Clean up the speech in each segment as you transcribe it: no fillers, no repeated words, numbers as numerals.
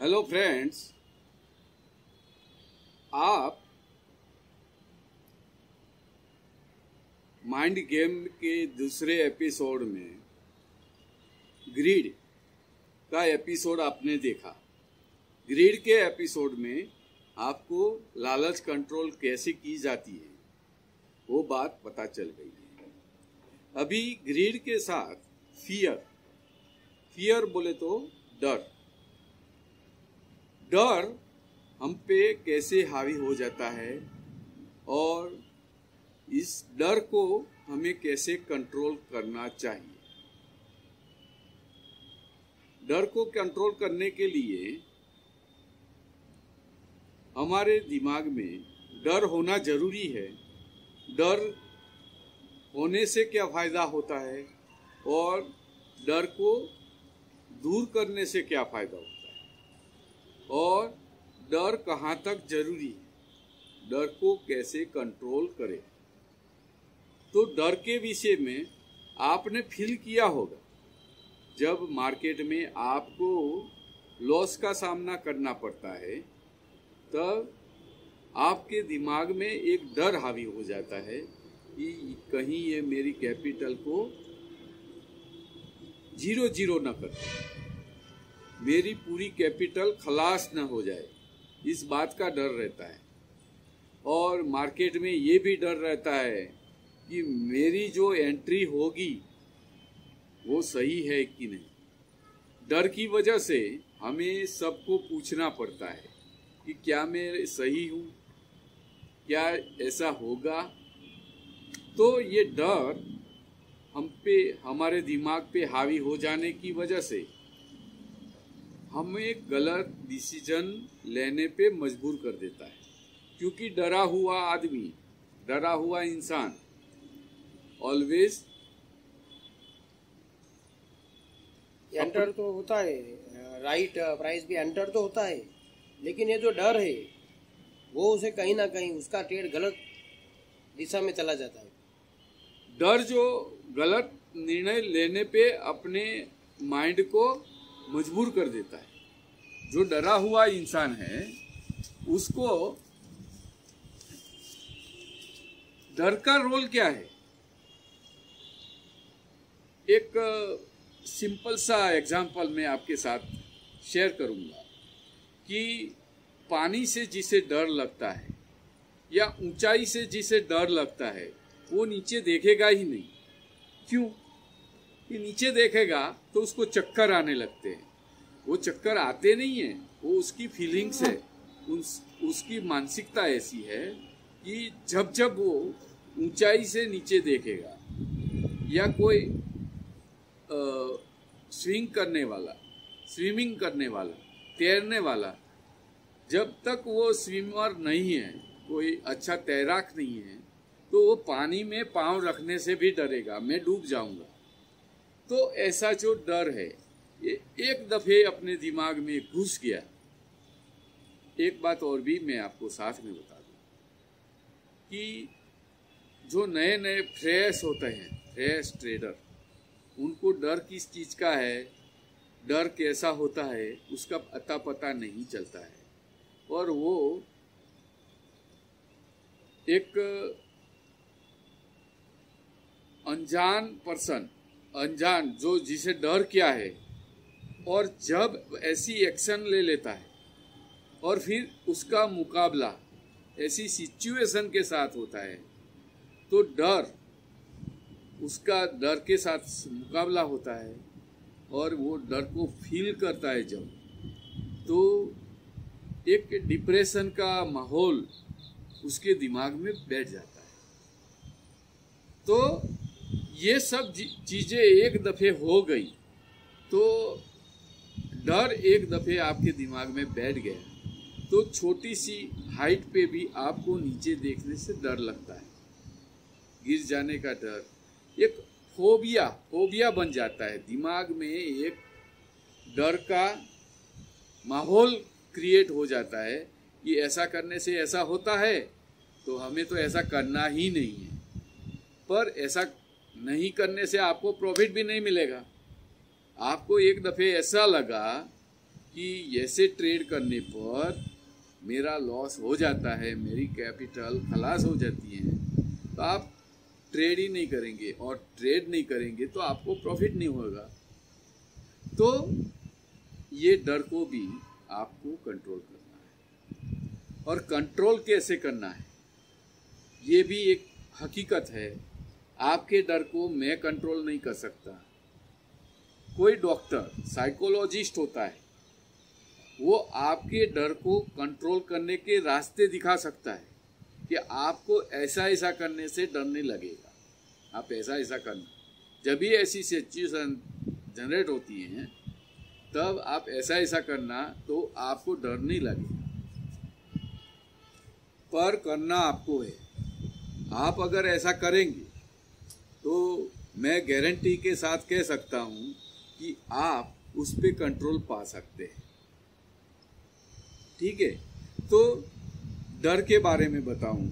Hello friends, आप mind game के दूसरे एपिसोड में ग्रीड का एपिसोड आपने देखा। ग्रीड के एपिसोड में आपको लालच कंट्रोल कैसे की जाती है वो बात पता चल गई है। अभी ग्रीड के साथ फियर बोले तो डर हम पे कैसे हावी हो जाता है और इस डर को हमें कैसे कंट्रोल करना चाहिए। डर को कंट्रोल करने के लिए हमारे दिमाग में डर होना जरूरी है। डर होने से क्या फायदा होता है और डर को दूर करने से क्या फायदा होता है और डर कहाँ तक जरूरी है, डर को कैसे कंट्रोल करें। तो डर के विषय में आपने फील किया होगा जब मार्केट में आपको लॉस का सामना करना पड़ता है, तब आपके दिमाग में एक डर हावी हो जाता है कि कहीं ये मेरी कैपिटल को जीरो न कर, मेरी पूरी कैपिटल खलास न हो जाए, इस बात का डर रहता है। और मार्केट में ये भी डर रहता है कि मेरी जो एंट्री होगी वो सही है कि नहीं। डर की वजह से हमें सबको पूछना पड़ता है कि क्या मैं सही हूँ, क्या ऐसा होगा। तो ये डर हम पे, हमारे दिमाग पे हावी हो जाने की वजह से हमें गलत डिसीजन लेने पे मजबूर कर देता है। क्योंकि डरा हुआ आदमी, डरा हुआ इंसान ऑलवेज एंटर तो होता है, राइट प्राइस भी एंटर तो होता है, लेकिन ये जो डर है वो उसे कहीं ना कहीं उसका ट्रेड गलत दिशा में चला जाता है। डर जो गलत निर्णय लेने पे अपने माइंड को मजबूर कर देता है। जो डरा हुआ इंसान है उसको डर का रोल क्या है। एक सिंपल सा एग्जांपल मैं आपके साथ शेयर करूंगा कि पानी से जिसे डर लगता है या ऊंचाई से जिसे डर लगता है वो नीचे देखेगा ही नहीं। क्यों? कि नीचे देखेगा तो उसको चक्कर आने लगते हैं। वो चक्कर आते नहीं है, वो उसकी फीलिंग्स है, उसकी मानसिकता ऐसी है कि जब वो ऊंचाई से नीचे देखेगा या कोई स्विमिंग करने वाला, तैरने वाला, जब तक वो स्विमर नहीं है, कोई अच्छा तैराक नहीं है, तो वो पानी में पांव रखने से भी डरेगा, मैं डूब जाऊंगा। तो ऐसा जो डर है ये एक दफे अपने दिमाग में घुस गया। एक बात और भी मैं आपको साथ में बता दूं कि जो नए नए फ्रेश होते हैं, फ्रेश ट्रेडर, उनको डर किस चीज का है, डर कैसा होता है, उसका अता पता नहीं चलता है। और वो एक अनजान जो जिसे डर क्या है, और जब ऐसी एक्शन ले लेता है और फिर उसका मुकाबला ऐसी सिचुएशन के साथ होता है, तो उसका डर के साथ मुकाबला होता है और वो डर को फील करता है जब, तो एक डिप्रेशन का माहौल उसके दिमाग में बैठ जाता है। तो ये सब चीजें एक दफे हो गई तो डर एक दफे आपके दिमाग में बैठ गया, तो छोटी सी हाइट पे भी आपको नीचे देखने से डर लगता है, गिर जाने का डर, एक फोबिया बन जाता है। दिमाग में एक डर का माहौल क्रिएट हो जाता है कि ऐसा करने से ऐसा होता है, तो हमें तो ऐसा करना ही नहीं है। पर ऐसा नहीं करने से आपको प्रॉफिट भी नहीं मिलेगा। आपको एक दफे ऐसा लगा कि ऐसे ट्रेड करने पर मेरा लॉस हो जाता है, मेरी कैपिटल खलास हो जाती है, तो आप ट्रेड ही नहीं करेंगे, और ट्रेड नहीं करेंगे तो आपको प्रॉफिट नहीं होगा। तो ये डर को भी आपको कंट्रोल करना है। और कंट्रोल कैसे करना है, ये भी एक हकीकत है। आपके डर को मैं कंट्रोल नहीं कर सकता। कोई डॉक्टर, साइकोलॉजिस्ट होता है, वो आपके डर को कंट्रोल करने के रास्ते दिखा सकता है कि आपको ऐसा ऐसा करने से डर नहीं लगेगा, आप ऐसा ऐसा करना। जब भी ऐसी सिचुएशन जनरेट होती हैं तब आप ऐसा ऐसा करना, तो आपको डर नहीं लगेगा। पर करना आपको है। आप अगर ऐसा करेंगे तो मैं गारंटी के साथ कह सकता हूं कि आप उस पर कंट्रोल पा सकते हैं। ठीक है, तो डर के बारे में बताऊं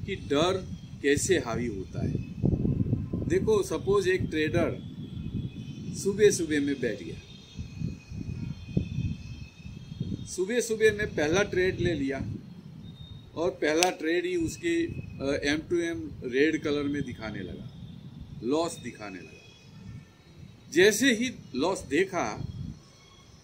कि डर कैसे हावी होता है। देखो, सपोज एक ट्रेडर सुबह सुबह में बैठ गया, सुबह सुबह में पहला ट्रेड ले लिया, और पहला ट्रेड ही उसके M2M रेड कलर में दिखाने लगा, लॉस दिखाने लगा। जैसे ही लॉस देखा,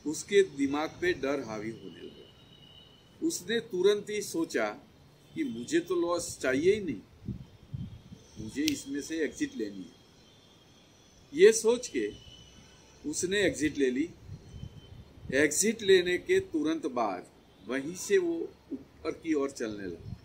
उसके दिमाग पे डर हावी होने लगा। उसने तुरंत ही सोचा कि मुझे तो लॉस चाहिए ही नहीं, मुझे इसमें से एग्जिट लेनी है। ये सोच के उसने एग्जिट ले ली। एग्जिट लेने के तुरंत बाद वहीं से वो ऊपर की ओर चलने लगा।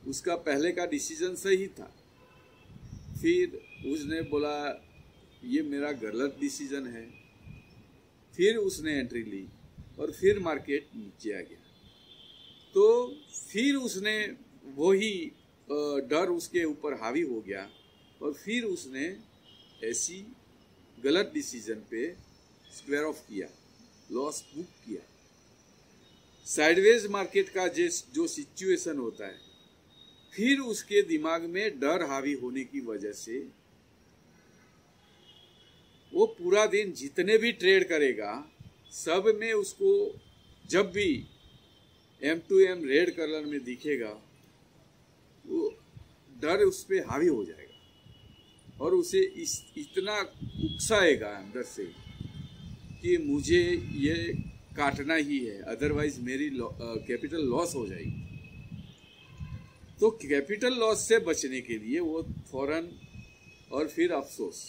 उसका पहले का डिसीजन सही था, फिर उसने बोला ये मेरा गलत डिसीजन है, फिर उसने एंट्री ली, और फिर मार्केट नीचे आ गया। तो फिर उसने वही डर उसके ऊपर हावी हो गया, और फिर उसने ऐसी गलत डिसीजन पे स्क्वायर ऑफ किया, लॉस बुक किया। साइडवेज मार्केट का जो सिचुएशन होता है, फिर उसके दिमाग में डर हावी होने की वजह से वो पूरा दिन जितने भी ट्रेड करेगा, सब में उसको जब भी M2M रेड कलर में दिखेगा, वो डर उस पर हावी हो जाएगा, और उसे इतना उकसाएगा अंदर से कि मुझे ये काटना ही है, अदरवाइज मेरी कैपिटल लॉस हो जाएगी। तो कैपिटल लॉस से बचने के लिए वो फौरन, और फिर अफसोस,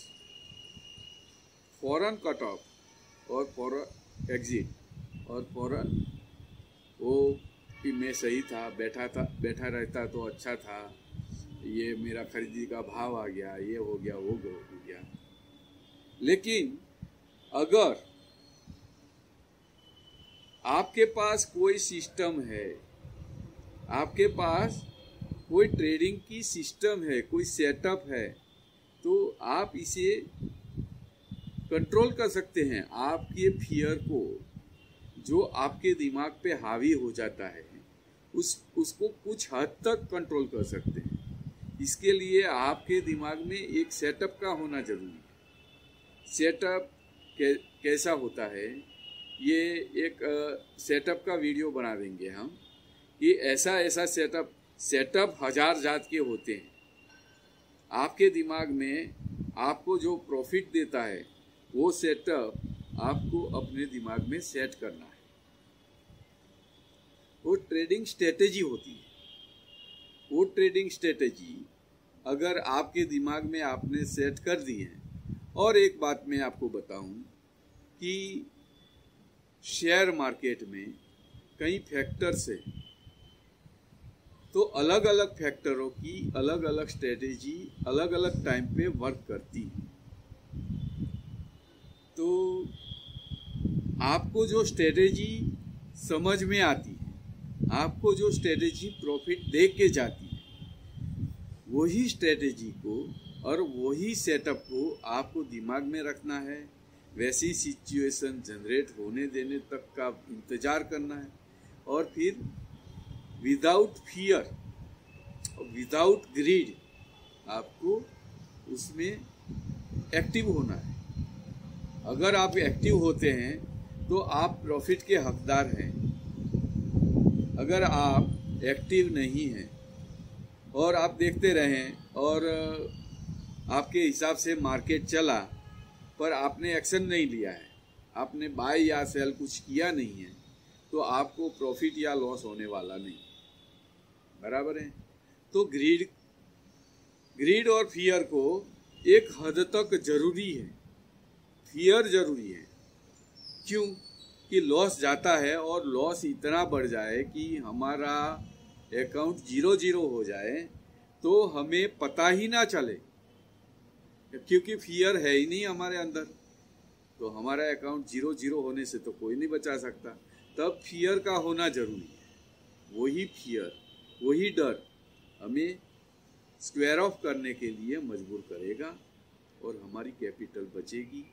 फौरन कट ऑफ और फौरन एग्जिट, और फौरन वो कि मैं सही था, बैठा रहता तो अच्छा था, ये मेरा खरीदी का भाव आ गया, ये हो गया, वो हो गया। लेकिन अगर आपके पास कोई सिस्टम है, आपके पास कोई ट्रेडिंग की सिस्टम है, कोई सेटअप है, तो आप इसे कंट्रोल कर सकते हैं। आपके फियर को, जो आपके दिमाग पे हावी हो जाता है, उसको कुछ हद तक कंट्रोल कर सकते हैं। इसके लिए आपके दिमाग में एक सेटअप का होना जरूरी है। सेटअप कैसा होता है, ये एक सेटअप का वीडियो बना देंगे हम, कि ऐसा ऐसा सेटअप 1000 जात के होते हैं। आपके दिमाग में आपको जो प्रॉफिट देता है, वो सेटअप आपको अपने दिमाग में सेट करना है। वो ट्रेडिंग स्ट्रेटेजी होती है। वो ट्रेडिंग स्ट्रेटेजी अगर आपके दिमाग में आपने सेट कर दी है। और एक बात मैं आपको बताऊं कि शेयर मार्केट में कई फैक्टर्स है, तो अलग अलग फैक्टरों की अलग अलग स्ट्रेटेजी अलग अलग टाइम पे वर्क करती है। तो आपको जो स्ट्रेटेजी समझ में आती है, आपको जो स्ट्रेटेजी प्रॉफिट दे के जाती है, वही स्ट्रेटेजी को और वही सेटअप को आपको दिमाग में रखना है। वैसी सिचुएशन जनरेट होने देने तक का इंतजार करना है, और फिर विदाउट फियर, विदाउट ग्रीड आपको उसमें एक्टिव होना है। अगर आप एक्टिव होते हैं तो आप प्रॉफिट के हकदार हैं। अगर आप एक्टिव नहीं हैं और आप देखते रहें और आपके हिसाब से मार्केट चला पर आपने एक्शन नहीं लिया है, आपने बाय या सेल कुछ किया नहीं है, तो आपको प्रॉफिट या लॉस होने वाला नहीं। बराबर है। तो ग्रीड और फियर को एक हद तक जरूरी है, फियर जरूरी है। क्यों? कि लॉस जाता है और लॉस इतना बढ़ जाए कि हमारा अकाउंट 0 हो जाए तो हमें पता ही ना चले, क्योंकि फियर है ही नहीं हमारे अंदर। तो हमारा अकाउंट 0 होने से तो कोई नहीं बचा सकता। तब फियर का होना जरूरी है। वही फियर, वही डर हमें स्क्वायर ऑफ करने के लिए मजबूर करेगा और हमारी कैपिटल बचेगी।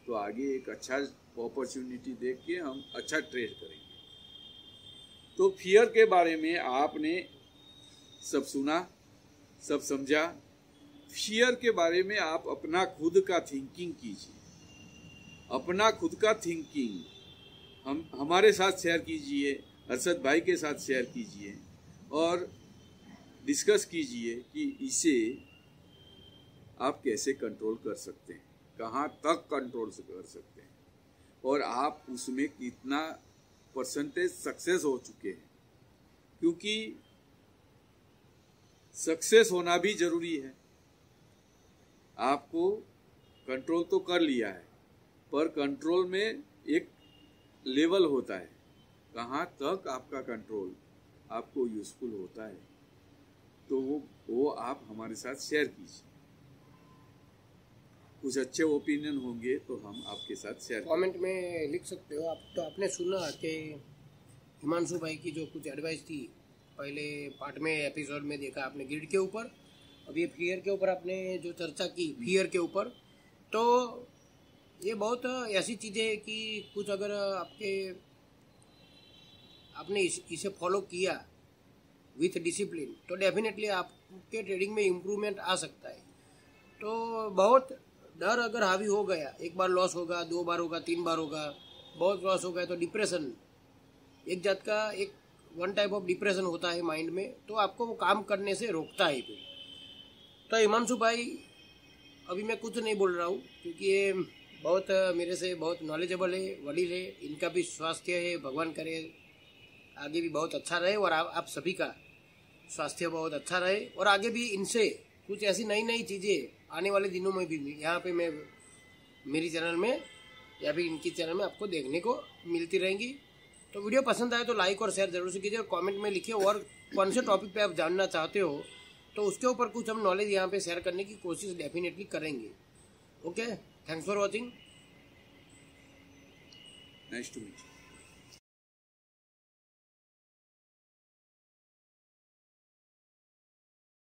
तो आगे एक अच्छा अपॉर्चुनिटी देख के हम अच्छा ट्रेड करेंगे। तो फियर के बारे में आपने सब सुना, सब समझा। फियर के बारे में आप अपना खुद का थिंकिंग कीजिए, अपना खुद का थिंकिंग हमारे साथ शेयर कीजिए, अरशद भाई के साथ शेयर कीजिए और डिस्कस कीजिए कि इसे आप कैसे कंट्रोल कर सकते हैं, कहाँ तक कंट्रोल कर सकते हैं और आप उसमें कितना परसेंटेज सक्सेस हो चुके हैं। क्योंकि सक्सेस होना भी जरूरी है। आपको कंट्रोल तो कर लिया है, पर कंट्रोल में एक लेवल होता है, कहाँ तक आपका कंट्रोल आपको यूजफुल होता है। तो वो आप हमारे साथ शेयर कीजिए। कुछ अच्छे ओपिनियन होंगे तो हम आपके साथ शेयर कमेंट में लिख सकते हो आप। तो आपने सुना कि हिमांशु भाई की जो कुछ एडवाइस थी, पहले पार्ट में एपिसोड में देखा आपने ग्रिड के ऊपर, अब ये फियर के ऊपर आपने जो चर्चा की फियर के ऊपर, तो ये बहुत ऐसी चीज़ें है कि कुछ अगर आपने इसे फॉलो किया विथ डिसिप्लिन तो डेफिनेटली आपके ट्रेडिंग में इम्प्रूवमेंट आ सकता है। तो बहुत डर अगर हावी हो गया, एक बार लॉस होगा, 2 बार होगा, 3 बार होगा, बहुत लॉस हो गया, तो डिप्रेशन एक जात का एक वन टाइप ऑफ डिप्रेशन होता है माइंड में, तो आपको वो काम करने से रोकता है फिर। तो हिमांशु भाई, अभी मैं कुछ नहीं बोल रहा हूँ क्योंकि ये बहुत मेरे से बहुत नॉलेजेबल है, वडील है, इनका भी स्वास्थ्य है, भगवान करे आगे भी बहुत अच्छा रहे और आप सभी का स्वास्थ्य बहुत अच्छा रहे और आगे भी इनसे कुछ ऐसी नई नई चीज़ें आने वाले दिनों में भी यहाँ पे मैं मेरी चैनल में या फिर इनकी चैनल में आपको देखने को मिलती रहेंगी। तो वीडियो पसंद आए तो लाइक और शेयर जरूर से कीजिए और कमेंट में लिखिए और कौन से टॉपिक पे आप जानना चाहते हो तो उसके ऊपर कुछ हम नॉलेज यहाँ पे शेयर करने की कोशिश डेफिनेटली करेंगे। Okay, thanks for watching, nice to meet you.